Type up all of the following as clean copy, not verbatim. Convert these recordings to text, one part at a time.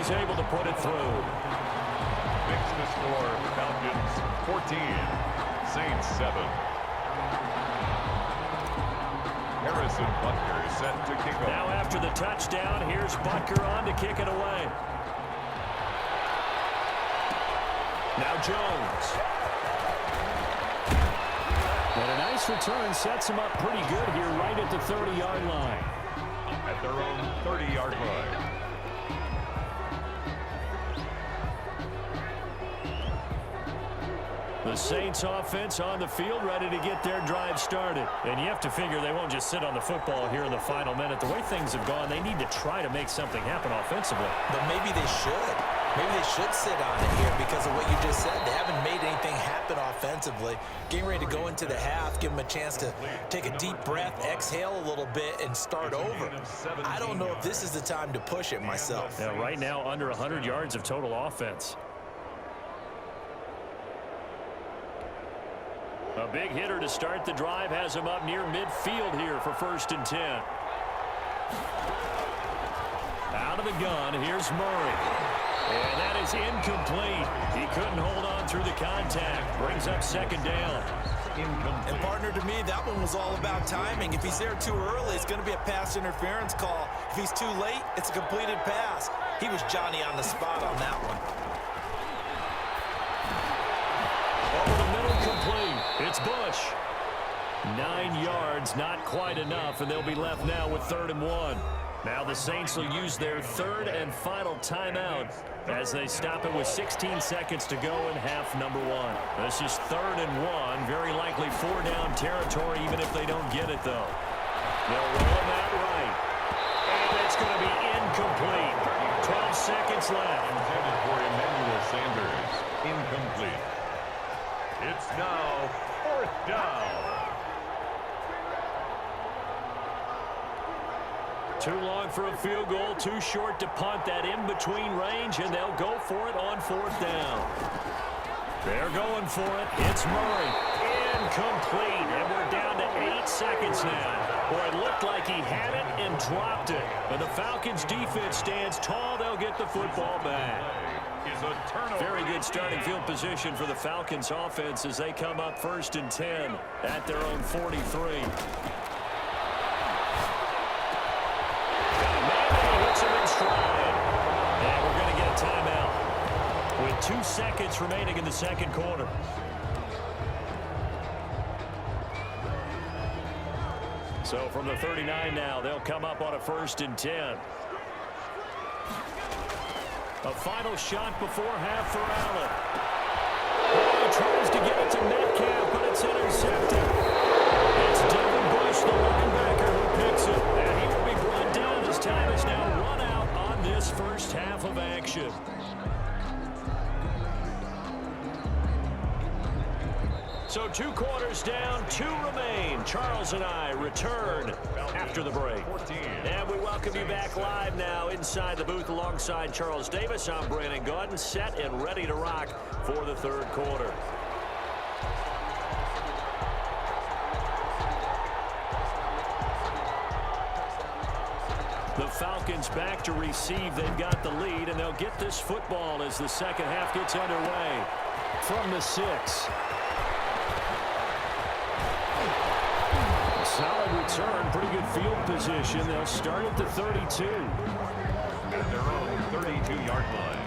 he's able to put it through. Makes the score, Falcons 14, Saints 7. Harrison Butker is set to kick off. Now after the touchdown, here's Butker on to kick it away. Now Jones. And a nice return sets him up pretty good here right at the 30-yard line. At their own 30-yard line. The Saints offense on the field, ready to get their drive started. And you have to figure they won't just sit on the football here in the final minute. The way things have gone, they need to try to make something happen offensively. But maybe they should. Maybe they should sit on it here because of what you just said. They haven't made anything happen offensively. Getting ready to go into the half, give them a chance to take a deep breath, exhale a little bit, and start over. I don't know if this is the time to push it myself. Yeah, right now, under 100 yards of total offense. A big hitter to start the drive has him up near midfield here for 1st and 10. Out of the gun, here's Murray. And that is incomplete. He couldn't hold on through the contact. Brings up 2nd down. And partner, to me, that one was all about timing. If he's there too early, it's going to be a pass interference call. If he's too late, it's a completed pass. He was Johnny on the spot on that one. Over the middle, complete. It's Bush. 9 yards, not quite enough, and they'll be left now with 3rd and 1. Now the Saints will use their 3rd and final timeout as they stop it with 16 seconds to go in half number 1. This is 3rd and 1, very likely 4-down territory even if they don't get it, though. They'll roll him out right. And it's going to be incomplete. 12 seconds left. Intended for Emmanuel Sanders. Incomplete. It's now 4th down. Too long for a field goal, too short to punt. That in-between range, and they'll go for it on 4th down. They're going for it. It's Murray. Incomplete, and we're down to 8 seconds now. Boy, it looked like he had it and dropped it. But the Falcons' defense stands tall. They'll get the football back. Very good starting field position for the Falcons' offense as they come up 1st and 10 at their own 43. And we're going to get a timeout with 2 seconds remaining in the 2nd quarter. So from the 39 now, they'll come up on a 1st and 10. A final shot before half for Allen. Oh, he tries to get it to Metcalf, but it's intercepted. It's Devin Bush, the linebacker, who picks it. And he will be brought down. His time is now run out on this 1st half of action. So 2 quarters down, 2 remain. Charles and I return after the break. And we welcome you back live now inside the booth alongside Charles Davis. I'm Brandon Gaudin, set and ready to rock for the 3rd quarter. The Falcons back to receive. They've got the lead, and they'll get this football as the 2nd half gets underway. From the 6. Solid return, pretty good field position. They'll start at the 32. At their own 32-yard line.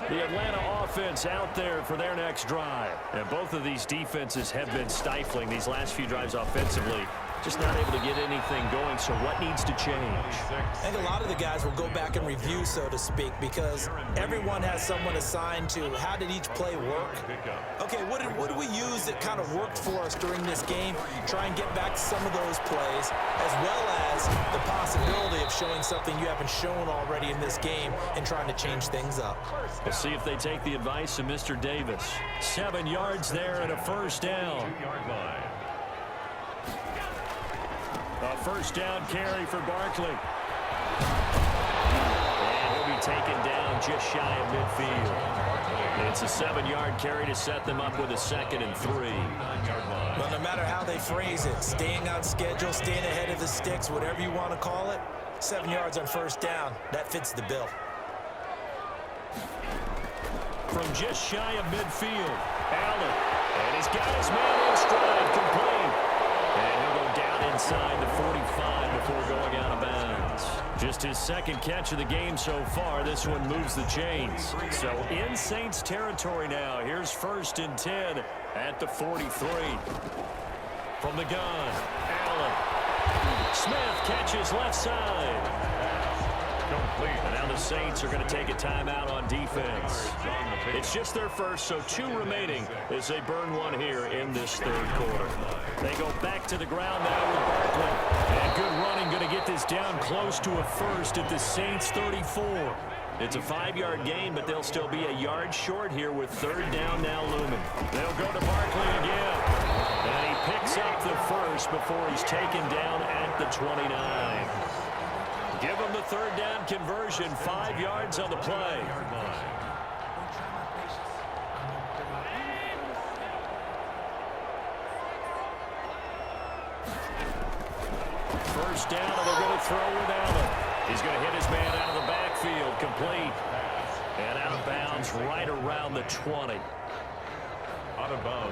The Atlanta offense out there for their next drive. And both of these defenses have been stifling these last few drives offensively. Just not able to get anything going, so what needs to change? I think a lot of the guys will go back and review, so to speak, because everyone has someone assigned to how did each play work. Okay, what did we use that kind of worked for us during this game? Try and get back to some of those plays, as well as the possibility of showing something you haven't shown already in this game and trying to change things up. We'll see if they take the advice of Mr. Davis. 7 yards there and a 1st down. A 1st down carry for Barkley. And he'll be taken down just shy of midfield. It's a 7-yard carry to set them up with a 2nd and 3. Well, no matter how they phrase it, staying on schedule, staying ahead of the sticks, whatever you want to call it, 7 yards on first down, that fits the bill. From just shy of midfield, Allen, and he's got his man in stride, complete. And he'll go down inside the 45 before going out of bounds. Just his 2nd catch of the game so far. This one moves the chains. So in Saints territory now. Here's 1st and 10 at the 43. From the gun, Allen. Smith catches left side. Complete. And now the Saints are going to take a timeout on defense. It's just their first, so 2 remaining as they burn one here in this 3rd quarter. They go back to the ground now with Barkley. And good running, going to get this down close to a first at the Saints 34. It's a 5-yard gain, but they'll still be a yard short here with 3rd down now looming. They'll go to Barkley again. And he picks up the first before he's taken down at the 29. Give him the 3rd down conversion, 5 yards on the play. First down, and they're going to throw with Allen. He's going to hit his man out of the backfield, complete. And out of bounds right around the 20.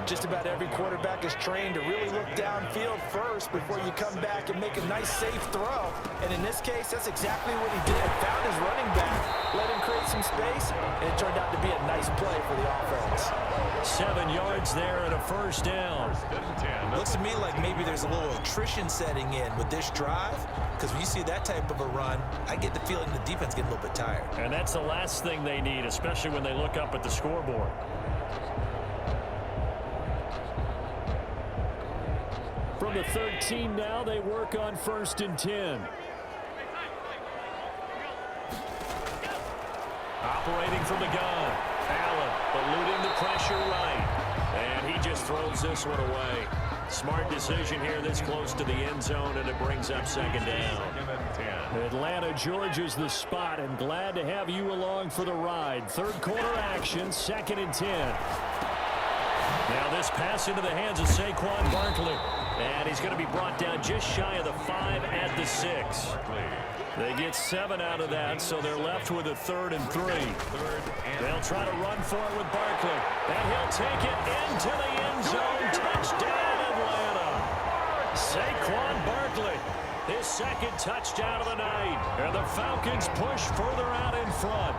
Just about every quarterback is trained to really look downfield first before you come back and make a nice, safe throw. And in this case, that's exactly what he did. Found his running back, let him create some space, and it turned out to be a nice play for the offense. 7 yards there and a first down. Looks to me like maybe there's a little attrition setting in with this drive, because when you see that type of a run, I get the feeling the defense getting a little bit tired. And that's the last thing they need, especially when they look up at the scoreboard. From the 13 now, they work on 1st and 10. Operating from the gun. Allen eluding the pressure right. And he just throws this one away. Smart decision here this close to the end zone, and it brings up 2nd down. Atlanta, Georgia's the spot, and glad to have you along for the ride. 3rd quarter action, 2nd and 10. Now this pass into the hands of Saquon Barkley. And he's going to be brought down just shy of the 5 at the 6. They get 7 out of that, so they're left with a 3rd and 3. They'll try to run for it with Barkley. And he'll take it into the end zone. Touchdown, Atlanta. Saquon Barkley, his 2nd touchdown of the night. And the Falcons push further out in front.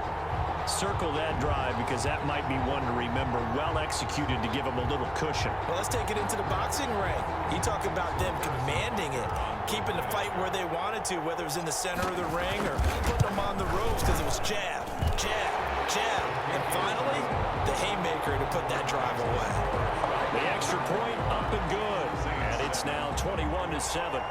Circle that drive because that might be one to remember. Well executed to give them a little cushion. Well, let's take it into the boxing ring. You talk about them commanding it, keeping the fight where they wanted to, whether it was in the center of the ring or putting them on the ropes because it was jab, jab, jab. And finally, the haymaker to put that drive away. The extra point up and good. And it's now 21-7.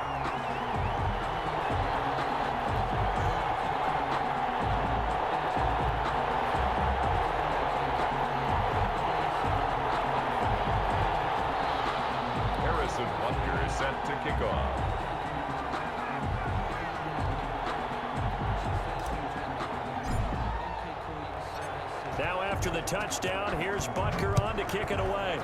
Set to kick off. Now after the touchdown, here's Butker on to kick it away.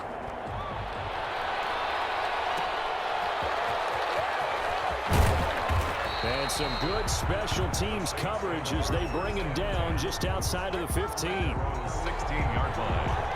And some good special teams coverage as they bring him down just outside of the 15. 16-yard line.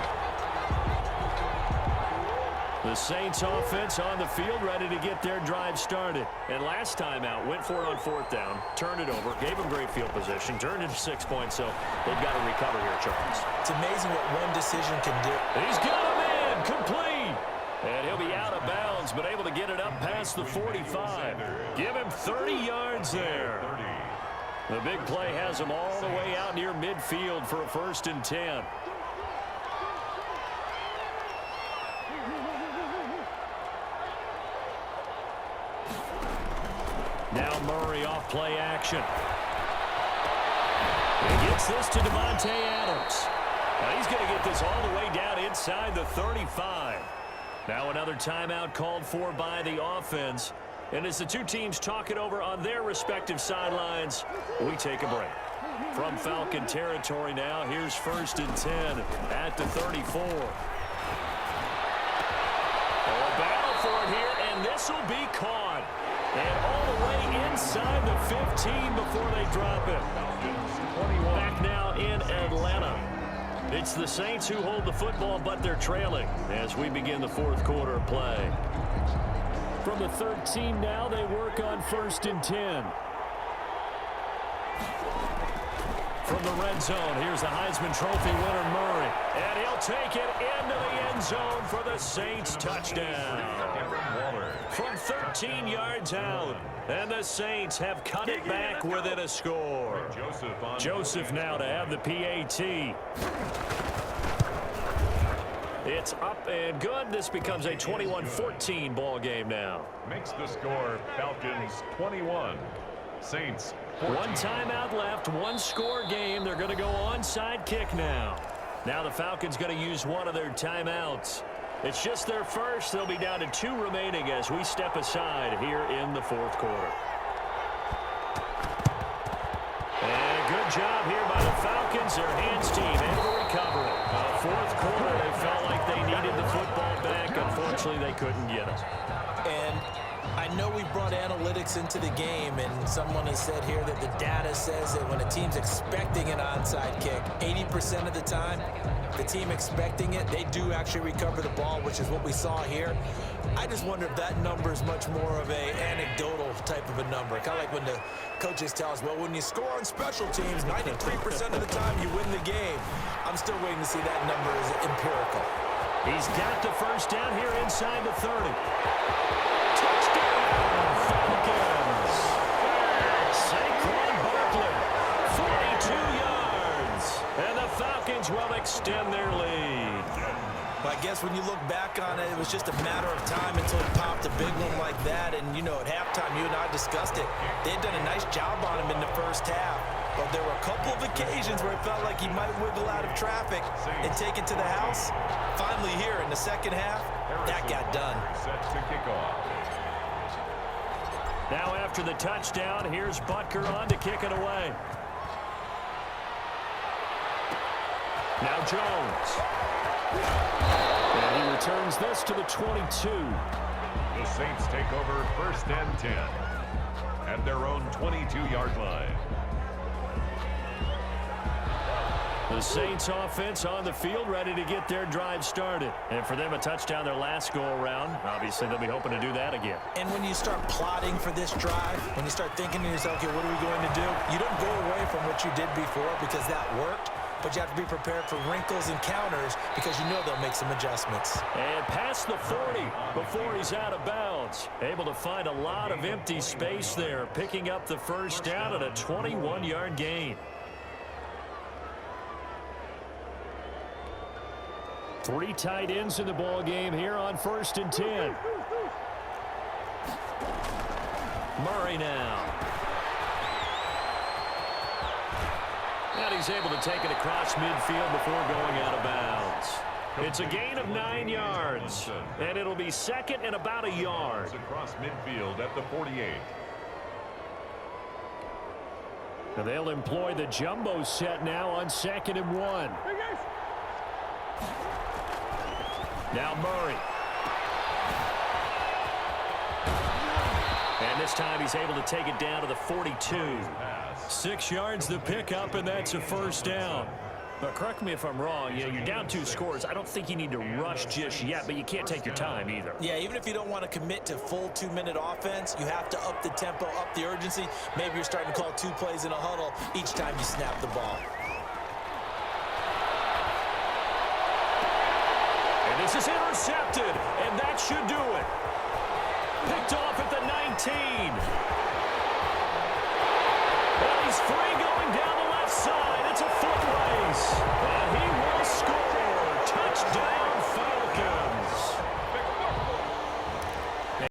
The Saints offense on the field ready to get their drive started. And last time out, went for it on 4th down, turned it over, gave them great field position, turned into 6 points, so they've got to recover here, Charles. It's amazing what one decision can do. He's got a man, complete. And he'll be out of bounds, but able to get it up past the 45. Give him 30 yards there. The big play has him all the way out near midfield for a 1st and 10. Now Murray off play action. He gets this to Devontae Adams. Now he's going to get this all the way down inside the 35. Now another timeout called for by the offense. And as the two teams talk it over on their respective sidelines, we take a break. From Falcon territory now, here's 1st and 10 at the 34. A battle for it here, and this will be caught. And all the way inside the 15 before they drop it. Back now in Atlanta. It's the Saints who hold the football, but they're trailing as we begin the 4th quarter of play. From the 13 now, they work on 1st and 10. From the red zone, here's the Heisman Trophy winner, Murray. And he'll take it into the end zone for the Saints touchdown. From 13 yards out, and the Saints have cut it back within a score. Joseph now to have the PAT. It's up and good. This becomes a 21-14 ball game now. Makes the score Falcons 21, Saints 14. One timeout left, one score game. They're going to go onside kick now. Now the Falcons going to use one of their timeouts. It's just their first. They'll be down to 2 remaining as we step aside here in the 4th quarter. And good job here by the Falcons. Their hands team able to recover it. 4th quarter, they felt like they needed the football back. Unfortunately, they couldn't get it. And I know we brought analytics into the game, and someone has said here that the data says that when a team's expecting an onside kick, 80% of the time, the team expecting it, they do actually recover the ball, which is what we saw here. I just wonder if that number is much more of a anecdotal type of a number. Kind of like when the coaches tell us, well, when you score on special teams, 93% of the time you win the game. I'm still waiting to see that number is empirical. He's got the first down here inside the 30. Touchdown, Falcons. Saquon Barkley, 42 yards. And the Falcons will extend their lead. But I guess when you look back on it, it was just a matter of time until he popped a big one like that. And, you know, at halftime, you and I discussed it. They had done a nice job on him in the first half. But there were a couple of occasions where it felt like he might wiggle out of traffic and take it to the house. Finally here in the second half, that got done. Set to kick off. Now after the touchdown, here's Butker on to kick it away. Now Jones. And he returns this to the 22. The Saints take over 1st and 10 at their own 22-yard line. The Saints offense on the field, ready to get their drive started. And for them, a touchdown their last go-around. Obviously, they'll be hoping to do that again. And when you start plotting for this drive, when you start thinking to yourself, okay, what are we going to do? You don't go away from what you did before because that worked. But you have to be prepared for wrinkles and counters because you know they'll make some adjustments. And past the 40 before he's out of bounds. Able to find a lot of empty space there, picking up the first down at a 21-yard gain. 3 tight ends in the ball game here on 1st and 10. Murray now. And he's able to take it across midfield before going out of bounds. It's a gain of 9 yards, and it'll be second and about a yard. Across midfield at the 48. And they'll employ the jumbo set now on 2nd and 1. Now Murray. And this time he's able to take it down to the 42. 6 yards the pickup, and that's a first down. But correct me if I'm wrong, you're down 2 scores. I don't think you need to rush just yet, but you can't take your time either. Yeah, even if you don't want to commit to full 2-minute offense, you have to up the tempo, up the urgency. Maybe you're starting to call 2 plays in a huddle each time you snap the ball. And this is intercepted, and that should do it. Picked off at the 19. And he's free going down the left side.